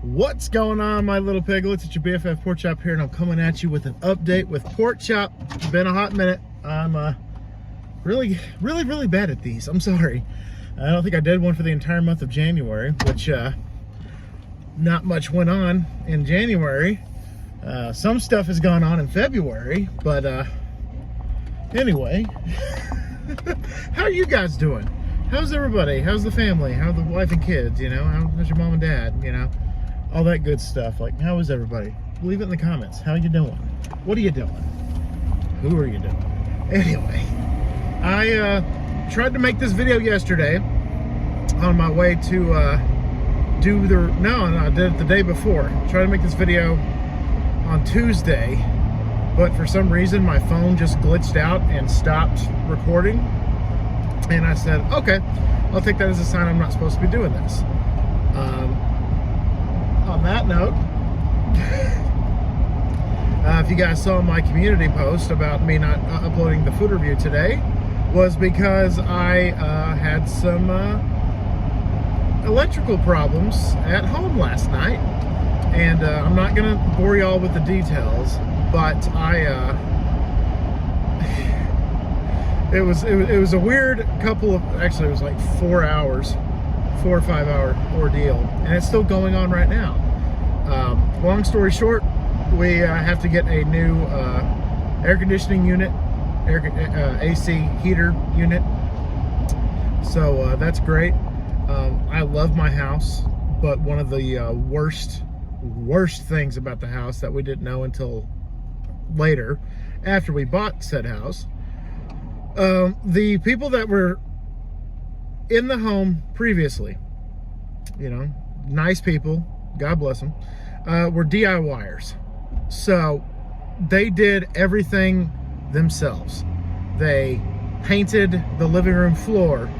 What's going on, my little piglets? It's your BFF Pork Chop here, and I'm coming at you with an update with Pork Chop. It's been a hot minute. I'm really bad at these. I'm sorry. I don't think I did one for the entire month of January, which not much went on in January. Some stuff has gone on in February, but anyway, how are you guys doing? How's everybody? How's the family? How's the wife and kids? You know, how's your mom and dad? You know, all that good stuff. Like, how is everybody? Leave it in the comments. How you doing? What are you doing? Who are you doing? Anyway, I tried to make this video yesterday on my way to I did it the day before. Tried to make this video on Tuesday, but for some reason my phone just glitched out and stopped recording. And I said, okay, I'll take that as a sign I'm not supposed to be doing this. On that note, if you guys saw my community post about me not uploading the food review today, was because I had some electrical problems at home last night. And I'm not going to bore y'all with the details, but it was a weird couple of, actually it was like 4 hours, 4 or 5 hour ordeal, and it's still going on right now. Long story short, we have to get a new air conditioning unit, AC heater unit, so that's great. I love my house, but one of the worst things about the house that we didn't know until later, after we bought said house, the people that were in the home previously, you know, nice people, God bless them, were DIYers. So they did everything themselves. They painted the living room floor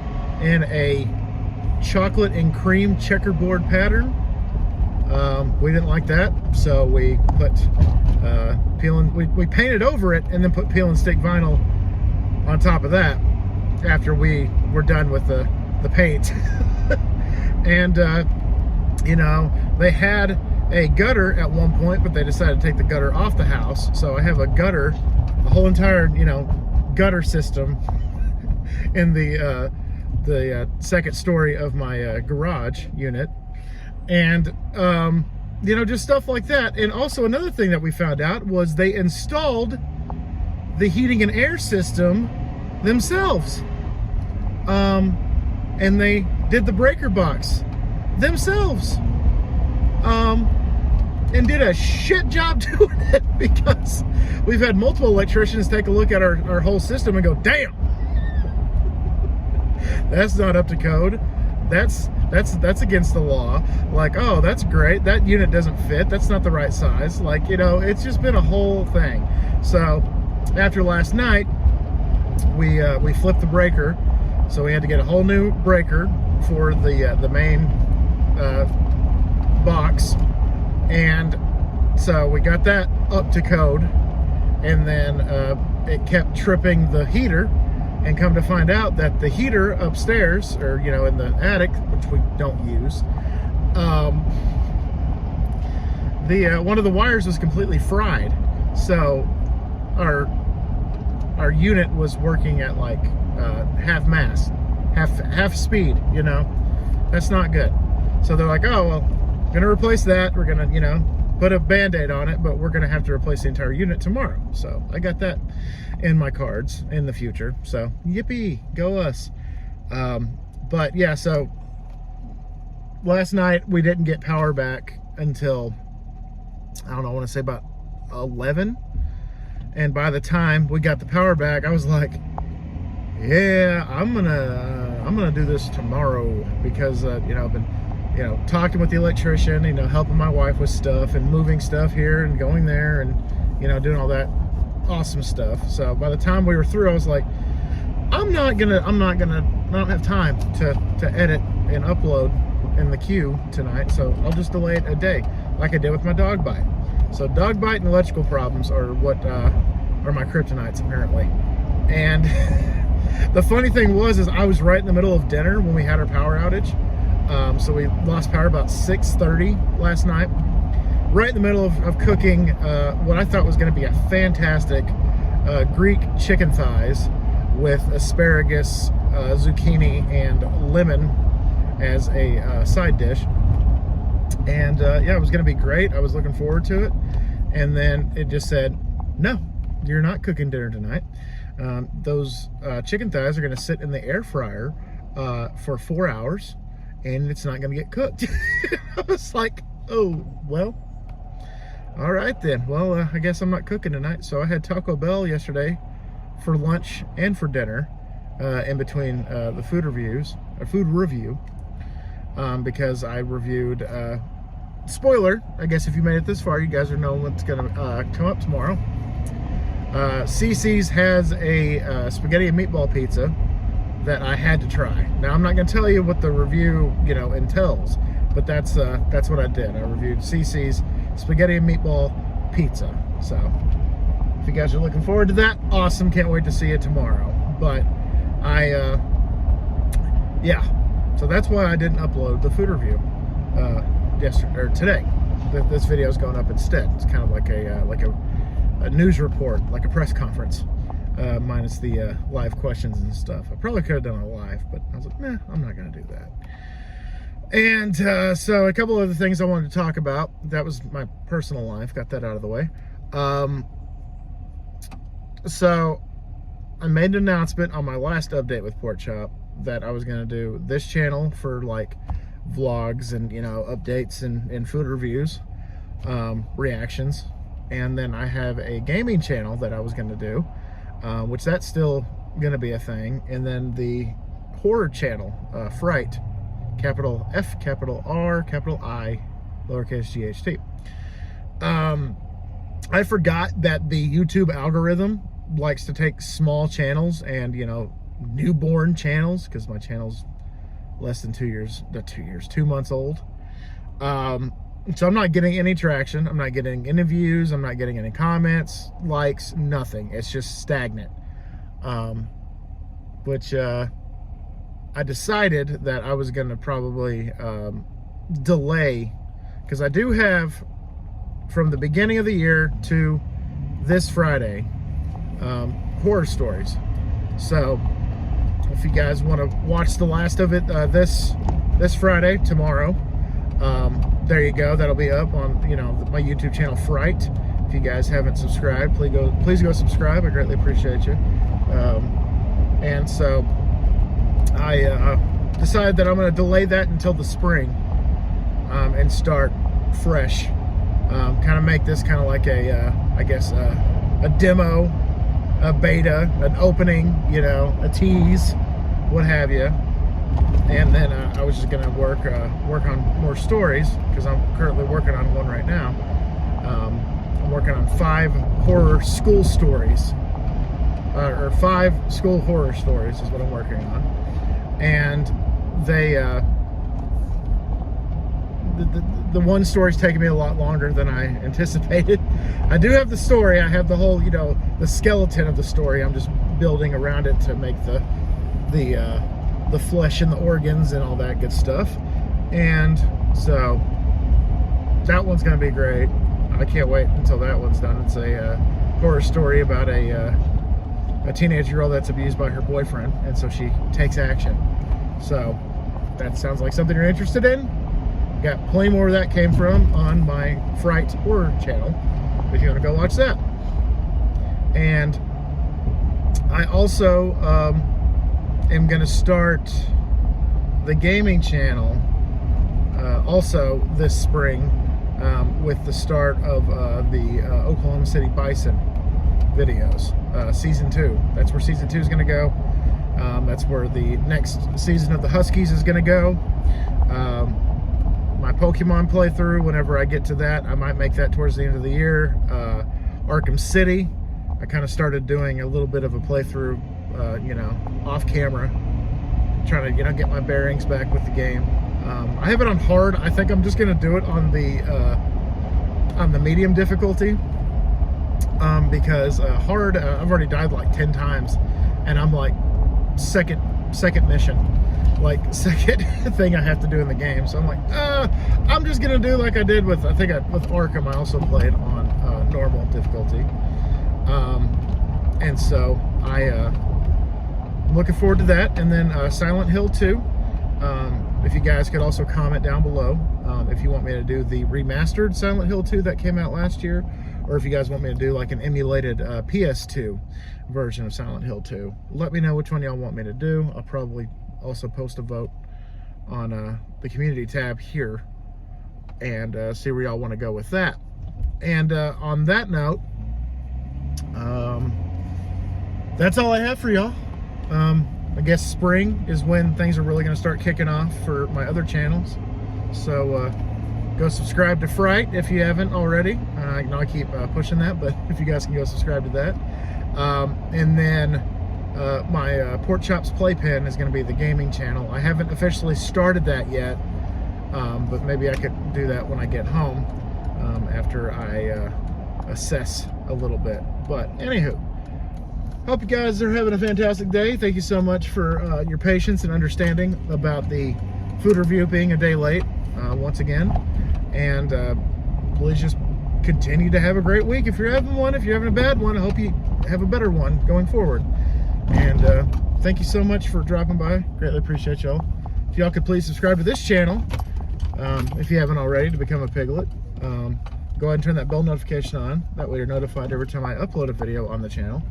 in a chocolate and cream checkerboard pattern. We didn't like that, so we put we painted over it and then put peel and stick vinyl on top of that after we were done with the paint. And you know, they had a gutter at one point, but they decided to take the gutter off the house, so I have a gutter, a whole entire, you know, gutter system in the second story of my garage unit. And you know, just stuff like that. And also another thing that we found out was they installed the heating and air system themselves, and they did the breaker box themselves, and did a shit job doing it, because we've had multiple electricians take a look at our whole system and go, damn, that's not up to code, that's against the law. Like, oh, that's great, that unit doesn't fit, that's not the right size. Like, you know, it's just been a whole thing. So after last night, we flipped the breaker, so we had to get a whole new breaker for the main box, and so we got that up to code, and then it kept tripping the heater. And come to find out that the heater upstairs, or, you know, in the attic, which we don't use, one of the wires was completely fried. So our unit was working at like half mast, half speed. You know, that's not good. So they're like, oh well, gonna replace that. We're gonna, you know, put a band-aid on it, but we're gonna have to replace the entire unit tomorrow. So I got that in my cards in the future, so yippee, go us. But yeah, so last night we didn't get power back until, I don't know, I want to say about 11, and by the time we got the power back, I was like, yeah, I'm gonna do this tomorrow, because you know, I've been, you know, talking with the electrician, you know, helping my wife with stuff and moving stuff here and going there, and, you know, doing all that awesome stuff. So by the time we were through, I was like, I don't have time to edit and upload in the queue tonight, so I'll just delay it a day, like I did with my dog bite. So dog bite and electrical problems are what are my kryptonites, apparently. And the funny thing was, is I was right in the middle of dinner when we had our power outage. So we lost power about 6:30 last night, right in the middle of cooking what I thought was going to be a fantastic Greek chicken thighs with asparagus, zucchini, and lemon as a side dish. And yeah, it was going to be great. I was looking forward to it. And then it just said, no, you're not cooking dinner tonight. Those chicken thighs are going to sit in the air fryer for 4 hours, and it's not going to get cooked. I was like, oh, well, all right then. Well, I guess I'm not cooking tonight. So I had Taco Bell yesterday for lunch and for dinner in between the food review, because I reviewed, spoiler, I guess if you made it this far, you guys are knowing what's going to come up tomorrow. Cece's has a spaghetti and meatball pizza that I had to try. Now, I'm not going to tell you what the review, entails, but that's what I did. I reviewed Cece's spaghetti and meatball pizza. So, if you guys are looking forward to that, awesome. Can't wait to see it tomorrow. But yeah. So that's why I didn't upload the food review yesterday or today. This video is going up instead. It's kind of like a news report, like a press conference, minus the live questions and stuff. I probably could have done it live, but I was like, nah, I'm not going to do that. And so a couple other things I wanted to talk about. That was my personal life. Got that out of the way. So I made an announcement on my last update with Pork Chop that I was going to do this channel for like vlogs and, updates and food reviews, reactions. And then I have a gaming channel that I was going to do, which that's still going to be a thing. And then the horror channel, Fright, capital F, capital R, capital I, lowercase GHT. I forgot that the YouTube algorithm likes to take small channels and, newborn channels, because my channel's less than 2 months old. So I'm not getting any traction. I'm not getting any views. I'm not getting any comments, likes, nothing. It's just stagnant. Which I decided that I was going to probably delay, because I do have, from the beginning of the year to this Friday, horror stories. So if you guys want to watch the last of it this Friday, tomorrow, there you go. That'll be up on my YouTube channel, Fright. If you guys haven't subscribed, please go subscribe. I greatly appreciate you. And so I decided that I'm going to delay that until the spring, and start fresh. Kind of make this kind of like a demo, a beta, an opening, a tease, what have you. And then I was just gonna work on more stories, because I'm currently working on one right now. I'm working on 5 horror school stories, or 5 school horror stories is what I'm working on. And they the one story's taking me a lot longer than I anticipated. I do have the story. I have the whole, the skeleton of the story. I'm just building around it to make the flesh and the organs and all that good stuff. And so that one's going to be great. I can't wait until that one's done. It's a horror story about a teenage girl that's abused by her boyfriend, and so she takes action. So that sounds like something you're interested in. Got plenty more where that came from on my Fright horror channel, if you want to go watch that. And I also am going to start the gaming channel also this spring, with the start of the Oklahoma City Bison videos, season 2. That's where season 2 is going to go. That's where the next season of the Huskies is going to go. My Pokemon playthrough, whenever I get to that, I might make that towards the end of the year. Arkham City, I kind of started doing a little bit of a playthrough, off camera, trying to, get my bearings back with the game. I have it on hard. I think I'm just going to do it on the medium difficulty, because hard, I've already died like 10 times, and I'm like second mission. like second thing I have to do in the game. So I'm like, I'm just gonna do like I did with with Arkham. I also played on normal difficulty, and so I'm looking forward to that. And then Silent Hill 2. If you guys could also comment down below if you want me to do the remastered Silent Hill 2 that came out last year, or if you guys want me to do like an emulated PS2 version of Silent Hill 2. Let me know which one y'all want me to do. I'll probably also post a vote on the community tab here and see where y'all want to go with that. And on that note, that's all I have for y'all. I guess spring is when things are really going to start kicking off for my other channels. So go subscribe to Fright if you haven't already. I know I keep pushing that, but if you guys can go subscribe to that. And then my Pork Chops Playpen is going to be the gaming channel. I haven't officially started that yet, but maybe I could do that when I get home after I assess a little bit. But anywho, hope you guys are having a fantastic day. Thank you so much for your patience and understanding about the food review being a day late once again. And please just continue to have a great week. If you're having one, if you're having a bad one, I hope you have a better one going forward. And thank you so much for dropping by. Greatly appreciate y'all. If y'all could please subscribe to this channel, if you haven't already, to become a piglet. Go ahead and turn that bell notification on. That way you're notified every time I upload a video on the channel.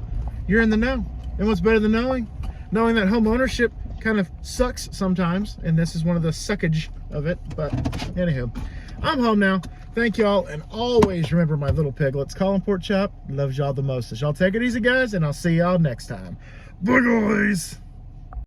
You're in the know. And what's better than knowing? Knowing that home ownership kind of sucks sometimes, and this is one of the suckage of it. But anywho, I'm home now. Thank y'all, and always remember, my little piglets, Colin Pork Chop loves y'all the most. Y'all take it easy, guys, and I'll see y'all next time. Bye, guys.